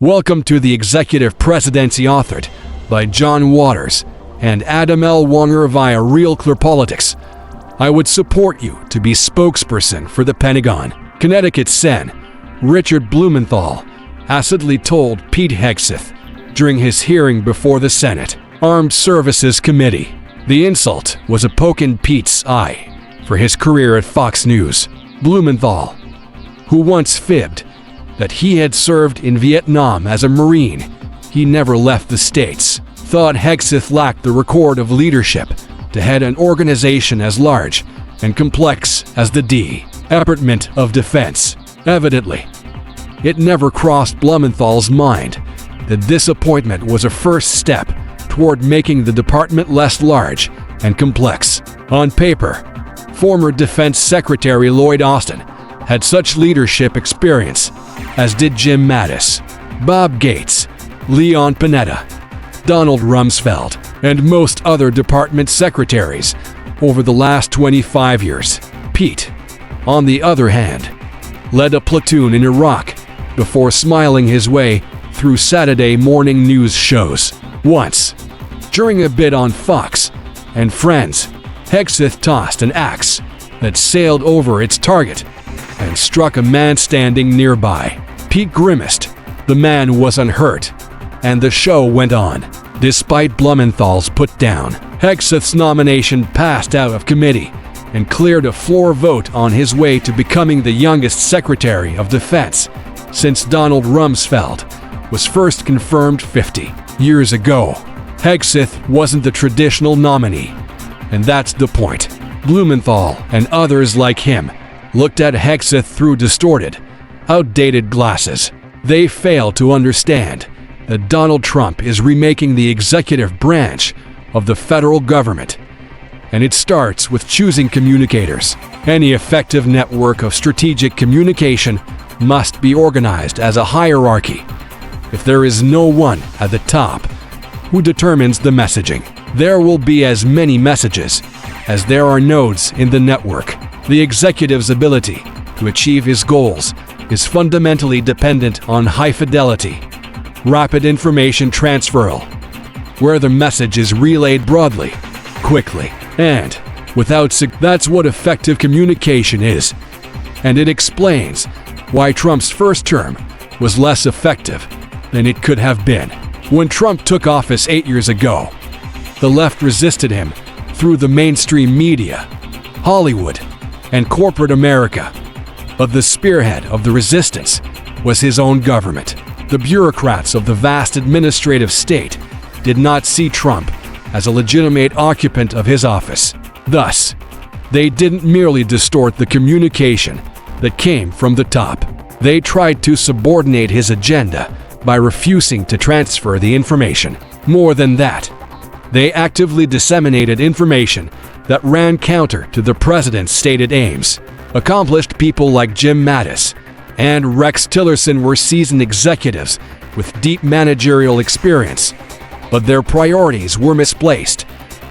Welcome to the Executive Presidency, authored by John Waters and Adam L. Wonger via Real Clear Politics. I would support you to be spokesperson for the Pentagon. Connecticut Sen. Richard Blumenthal acidly told Pete Hegseth during his hearing before the Senate Armed Services Committee. The insult was a poke in Pete's eye for his career at Fox News. Blumenthal, who once fibbed that he had served in Vietnam as a Marine, he never left the States, thought Hegseth lacked the record of leadership to head an organization as large and complex as the Department of Defense. Evidently, it never crossed Blumenthal's mind that this appointment was a first step toward making the department less large and complex. On paper, former Defense Secretary Lloyd Austin had such leadership experience, as did Jim Mattis, Bob Gates, Leon Panetta, Donald Rumsfeld, and most other department secretaries over the last 25 years. Pete, on the other hand, led a platoon in Iraq before smiling his way through Saturday morning news shows. Once, during a bit on Fox and Friends, Hegseth tossed an axe that sailed over its target and struck a man standing nearby. Pete grimaced. The man was unhurt, and the show went on. Despite Blumenthal's put-down, Hegseth's nomination passed out of committee and cleared a floor vote on his way to becoming the youngest Secretary of Defense since Donald Rumsfeld was first confirmed 50 years ago. Hegseth wasn't the traditional nominee, and that's the point. Blumenthal and others like him looked at Hegseth through distorted, outdated glasses. They fail to understand that Donald Trump is remaking the executive branch of the federal government, and it starts with choosing communicators. Any effective network of strategic communication must be organized as a hierarchy. If there is no one at the top who determines the messaging, there will be as many messages as there are nodes in the network. The executive's ability to achieve his goals is fundamentally dependent on high fidelity, rapid information transfer, where the message is relayed broadly, quickly, and without that's what effective communication is. And it explains why Trump's first term was less effective than it could have been. When Trump took office 8 years ago, the left resisted him through the mainstream media, Hollywood, and corporate America. But the spearhead of the resistance was his own government. The bureaucrats of the vast administrative state did not see Trump as a legitimate occupant of his office. Thus, they didn't merely distort the communication that came from the top. They tried to subordinate his agenda by refusing to transfer the information. More than that, they actively disseminated information that ran counter to the president's stated aims. Accomplished people like Jim Mattis and Rex Tillerson were seasoned executives with deep managerial experience, but their priorities were misplaced.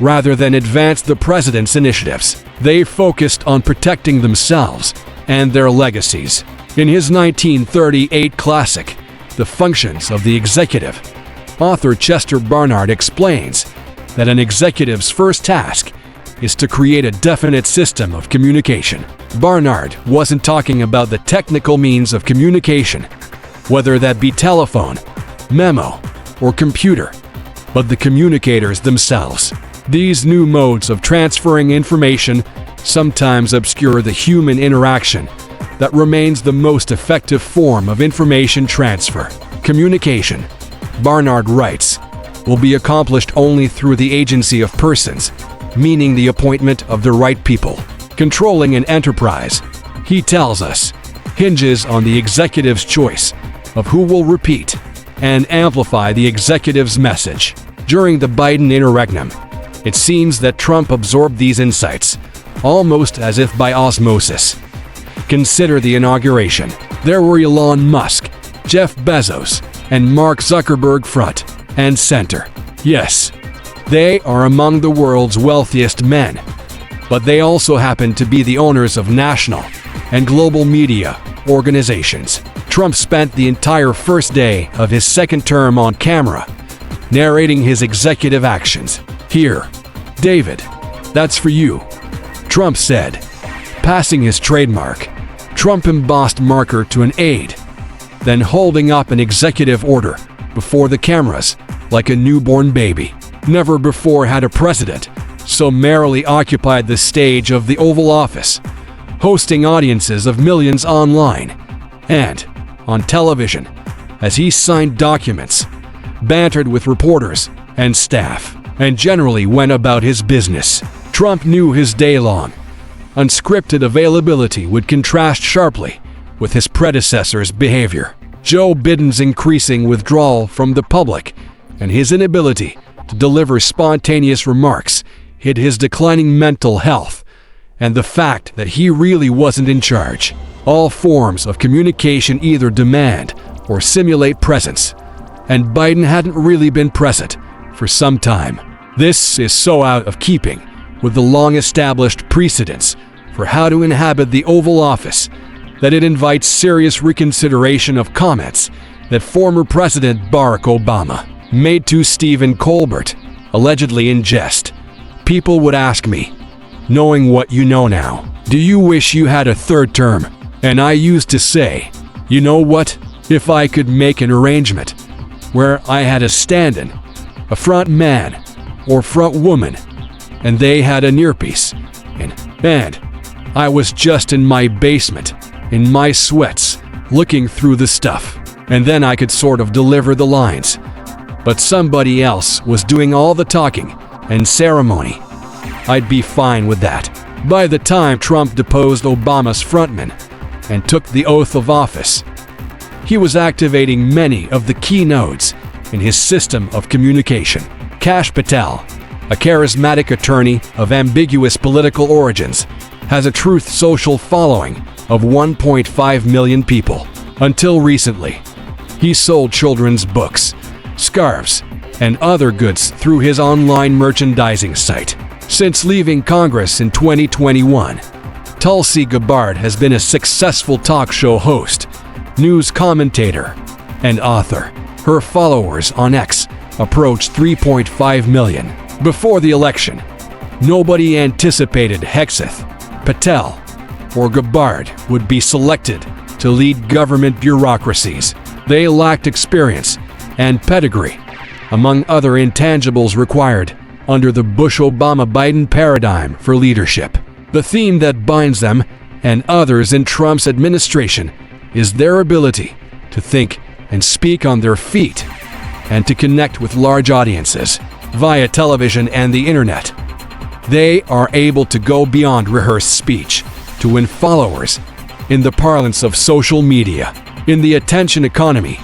Rather than advance the president's initiatives, they focused on protecting themselves and their legacies. In his 1938 classic, The Functions of the Executive, author Chester Barnard explains that an executive's first task is to create a definite system of communication. Barnard wasn't talking about the technical means of communication, whether that be telephone, memo, or computer, but the communicators themselves. These new modes of transferring information sometimes obscure the human interaction that remains the most effective form of information transfer. Communication, Barnard writes, will be accomplished only through the agency of persons, meaning the appointment of the right people. Controlling an enterprise, he tells us, hinges on the executive's choice of who will repeat and amplify the executive's message. During the Biden interregnum, it seems that Trump absorbed these insights, almost as if by osmosis. Consider the inauguration. There were Elon Musk, Jeff Bezos, and Mark Zuckerberg front and center. Yes, they are among the world's wealthiest men, but they also happen to be the owners of national and global media organizations. Trump spent the entire first day of his second term on camera, narrating his executive actions. "Here, David, that's for you," Trump said, passing his trademark, Trump-embossed marker to an aide, then holding up an executive order before the cameras like a newborn baby. Never before had a president so merrily occupied the stage of the Oval Office, hosting audiences of millions online and on television as he signed documents, bantered with reporters and staff, and generally went about his business. Trump knew his day-long, unscripted availability would contrast sharply with his predecessor's behavior. Joe Biden's increasing withdrawal from the public and his inability to deliver spontaneous remarks hid his declining mental health and the fact that he really wasn't in charge. All forms of communication either demand or simulate presence, and Biden hadn't really been present for some time. This is so out of keeping with the long-established precedents for how to inhabit the Oval Office that it invites serious reconsideration of comments that former President Barack Obama made to Stephen Colbert, allegedly in jest. People would ask me, knowing what you know now, "Do you wish you had a third term?" And I used to say, "You know what? If I could make an arrangement where I had a stand-in, a front man or front woman, and they had an earpiece, and I was just in my basement, in my sweats, looking through the stuff, and then I could sort of deliver the lines. But somebody else was doing all the talking and ceremony. I'd be fine with that." By the time Trump deposed Obama's frontman and took the oath of office, he was activating many of the key nodes in his system of communication. Kash Patel, a charismatic attorney of ambiguous political origins, has a Truth Social following of 1.5 million people. Until recently, he sold children's books, scarves, and other goods through his online merchandising site. Since leaving Congress in 2021, Tulsi Gabbard has been a successful talk show host, news commentator, and author. Her followers on X approached 3.5 million. Before the election, nobody anticipated Hegseth, Patel, or Gabbard would be selected to lead government bureaucracies. They lacked experience and pedigree, among other intangibles required under the Bush-Obama-Biden paradigm for leadership. The theme that binds them and others in Trump's administration is their ability to think and speak on their feet and to connect with large audiences via television and the internet. They are able to go beyond rehearsed speech to win followers in the parlance of social media. In the attention economy,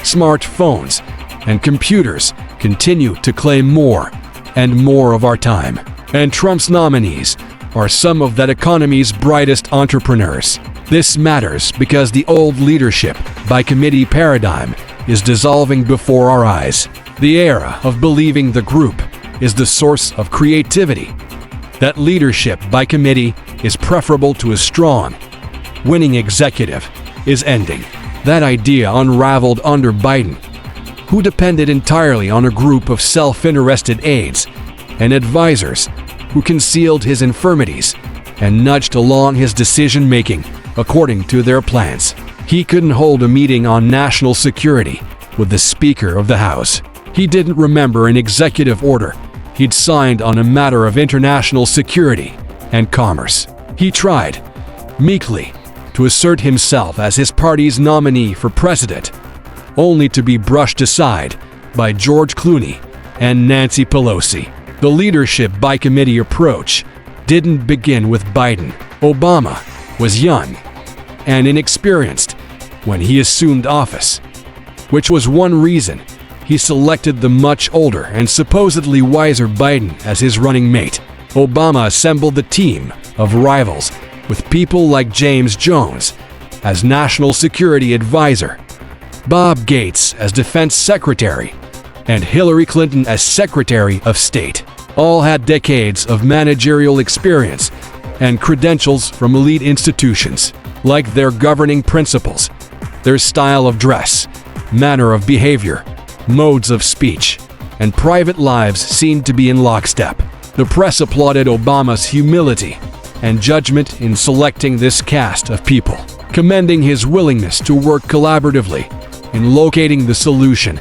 smartphones and computers continue to claim more and more of our time. And Trump's nominees are some of that economy's brightest entrepreneurs. This matters because the old leadership by committee paradigm is dissolving before our eyes. The era of believing the group is the source of creativity. That leadership by committee is preferable to a strong, winning executive is ending. That idea unraveled under Biden, who depended entirely on a group of self-interested aides and advisors who concealed his infirmities and nudged along his decision-making according to their plans. He couldn't hold a meeting on national security with the Speaker of the House. He didn't remember an executive order he'd signed on a matter of international security and commerce. He tried, meekly, to assert himself as his party's nominee for president, only to be brushed aside by George Clooney and Nancy Pelosi. The leadership by committee approach didn't begin with Biden. Obama was young and inexperienced when he assumed office, which was one reason he selected the much older and supposedly wiser Biden as his running mate. Obama assembled the team of rivals with people like James Jones as national security advisor, Bob Gates as defense secretary, and Hillary Clinton as Secretary of State. All had decades of managerial experience and credentials from elite institutions. Like their governing principles, Their style of dress, manner of behavior, modes of speech, and private lives seemed to be in lockstep. The press applauded Obama's humility and judgment in selecting this cast of people, commending his willingness to work collaboratively in locating the solution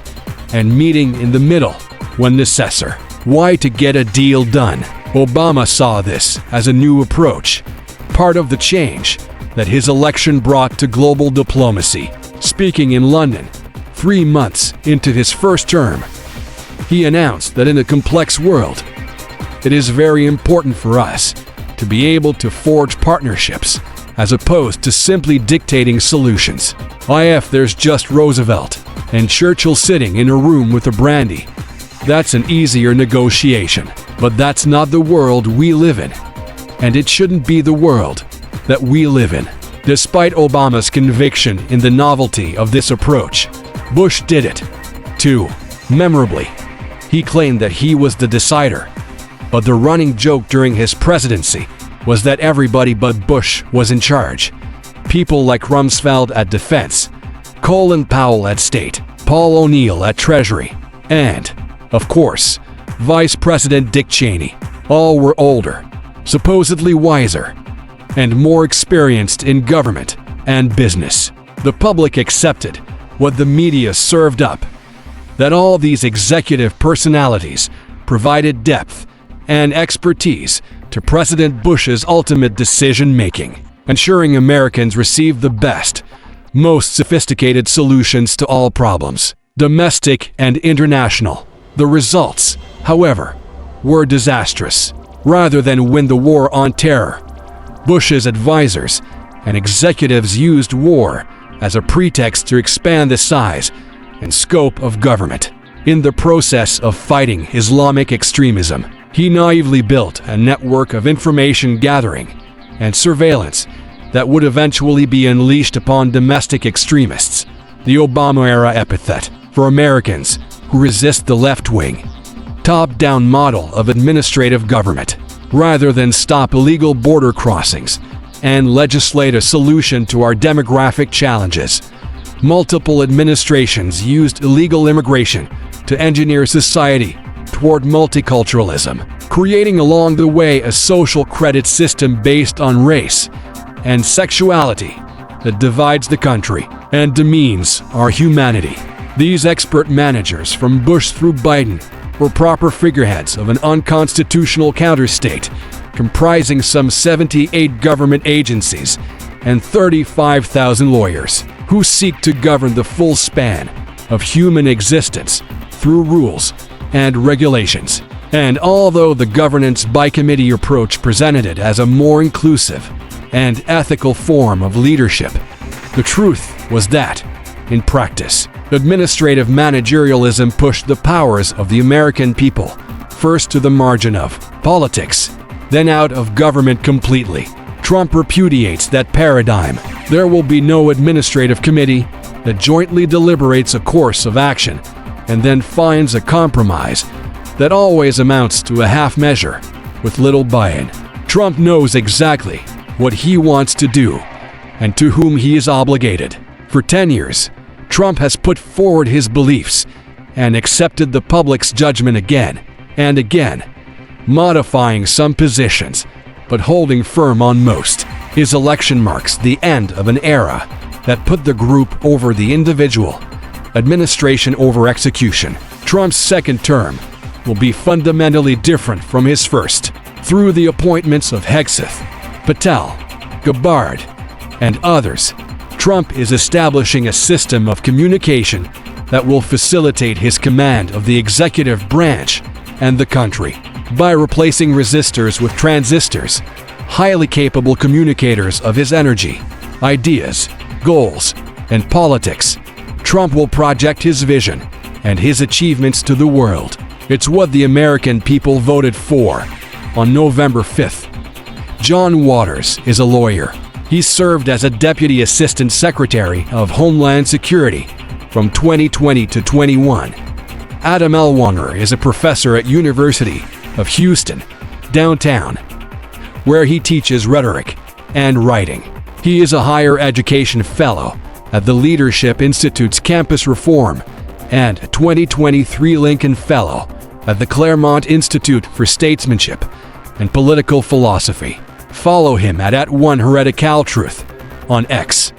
and meeting in the middle when necessary. Why? To get a deal done. Obama saw this as a new approach, part of the change that his election brought to global diplomacy. Speaking in London 3 months into his first term, he announced that in a complex world, it is very important for us to be able to forge partnerships as opposed to simply dictating solutions. If there's just Roosevelt and Churchill sitting in a room with a brandy, that's an easier negotiation. But that's not the world we live in, and it shouldn't be the world that we live in. Despite Obama's conviction in the novelty of this approach, Bush did it, too, memorably. He claimed that he was the decider, but the running joke during his presidency was that everybody but Bush was in charge. People like Rumsfeld at Defense, Colin Powell at State, Paul O'Neill at Treasury, and, of course, Vice President Dick Cheney. All were older, supposedly wiser, and more experienced in government and business. The public accepted what the media served up, that all these executive personalities provided depth and expertise to President Bush's ultimate decision-making, ensuring Americans received the best, most sophisticated solutions to all problems, domestic and international. The results, however, were disastrous. Rather than win the war on terror, Bush's advisors and executives used war as a pretext to expand the size and scope of government. In the process of fighting Islamic extremism, he naively built a network of information gathering and surveillance that would eventually be unleashed upon domestic extremists, the Obama-era epithet for Americans who resist the left-wing, top-down model of administrative government. Rather than stop illegal border crossings and legislate a solution to our demographic challenges, multiple administrations used illegal immigration to engineer society toward multiculturalism, creating along the way a social credit system based on race and sexuality that divides the country and demeans our humanity. These expert managers, from Bush through Biden, were proper figureheads of an unconstitutional counterstate comprising some 78 government agencies and 35,000 lawyers who seek to govern the full span of human existence through rules and regulations. And although the governance by committee approach presented it as a more inclusive and ethical form of leadership, the truth was that, in practice, administrative managerialism pushed the powers of the American people first to the margin of politics, then out of government completely. Trump repudiates that paradigm. There will be no administrative committee that jointly deliberates a course of action and then finds a compromise that always amounts to a half measure with little buy-in. Trump knows exactly what he wants to do and to whom he is obligated. For 10 years, Trump has put forward his beliefs and accepted the public's judgment again and again, modifying some positions but holding firm on most. His election marks the end of an era that put the group over the individual, administration over execution. Trump's second term will be fundamentally different from his first. Through the appointments of Hegseth, Patel, Gabbard, and others, Trump is establishing a system of communication that will facilitate his command of the executive branch and the country. By replacing resistors with transistors, highly capable communicators of his energy, ideas, goals, and politics, Trump will project his vision and his achievements to the world. It's what the American people voted for on November 5th. John Waters is a lawyer. He served as a Deputy Assistant Secretary of Homeland Security from 2020 to 21. Adam Ellwanger is a professor at University of Houston, downtown, where he teaches rhetoric and writing. He is a higher education fellow at the Leadership Institute's Campus Reform, and a 2023 Lincoln Fellow at the Claremont Institute for Statesmanship and Political Philosophy. Follow him at @OneHereticalTruth on X.